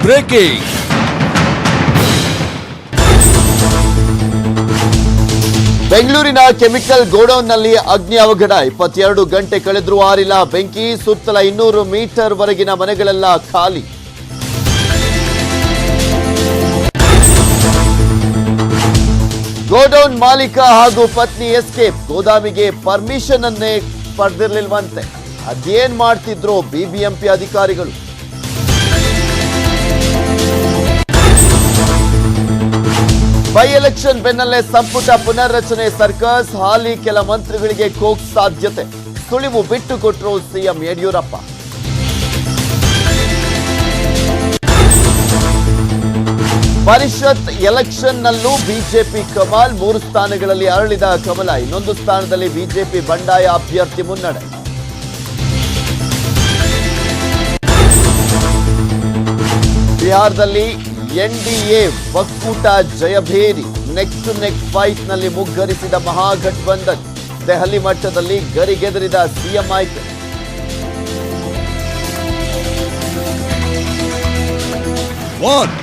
breaking ಬೆಂಗಳೂರಿನ chemical ಗೋಡೌನ್ನಲ್ಲಿ ಅಗ್ನಿ ಅವಘಡ 22 ಗಂಟೆ ಕಳೆದ್ರೂ ಆರಿಲ್ಲ ಬೆಂಕಿ ಸುತ್ತಲ 200 ಮೀಟರ್ ವರೆಗಿನ ಮನೆಗಳೆಲ್ಲ ಖಾಲಿ ಗೋಡೌನ್ ಮಾಲೀಕ ಹಾಗೂ ಪತ್ನಿ ಎಸ್ಕೇಪ್ ಗೋದಾಮಿಗೆ ಪರ್ಮಿಷನ್ ಅನ್ನೇ ಪಡೆದಿರಲಿಲ್ವಂತೆ ಅದೇನ್ ಮಾಡ್ತಿದ್ರು ಬಿಬಿಎಂಪಿ ಅಧಿಕಾರಿಗಳು ಬೈ ಎಲೆಕ್ಷನ್ ಬೆನ್ನಲ್ಲೇ ಸಂಪುಟ ಪುನರ್ರಚನೆ ಸರ್ಕಸ್ ಹಾಲಿ ಕೆಲ ಮಂತ್ರಿಗಳಿಗೆ ಕೋಕ್ ಸಾಧ್ಯತೆ ಸುಳಿವು ಬಿಟ್ಟು ಕೊಟ್ಟರು ಸಿಎಂ ಯಡಿಯೂರಪ್ಪ ಪರಿಷತ್ ಎಲೆಕ್ಷನ್ ನಲ್ಲೂ ಬಿಜೆಪಿ ಕಮಲ್ 3 ಸ್ಥಾನಗಳಲ್ಲಿ ಅರಳಿದ ಕಮಲ ಇನ್ನೊಂದು ಸ್ಥಾನದಲ್ಲಿ ಬಿಜೆಪಿ ಬಂಡಾಯ ಅಭ್ಯರ್ಥಿ ಮುನ್ನಡೆ ಬಿಹಾರದಲ್ಲಿ ಎನ್ಡಿಎ ಒಕ್ಕೂಟ ಜಯಭೇರಿ ನೆಕ್ ಟು ನೆಕ್ ಫೈಟ್ ನಲ್ಲಿ ಮುಗ್ಗರಿಸಿದ ಮಹಾಗಠಬಂಧನ್ ದೆಹಲಿ ಮಟ್ಟದಲ್ಲಿ ಗರಿಗೆದರಿದ ಸಿಎಂ ಆಯ್ಕೆ ವಾಟ್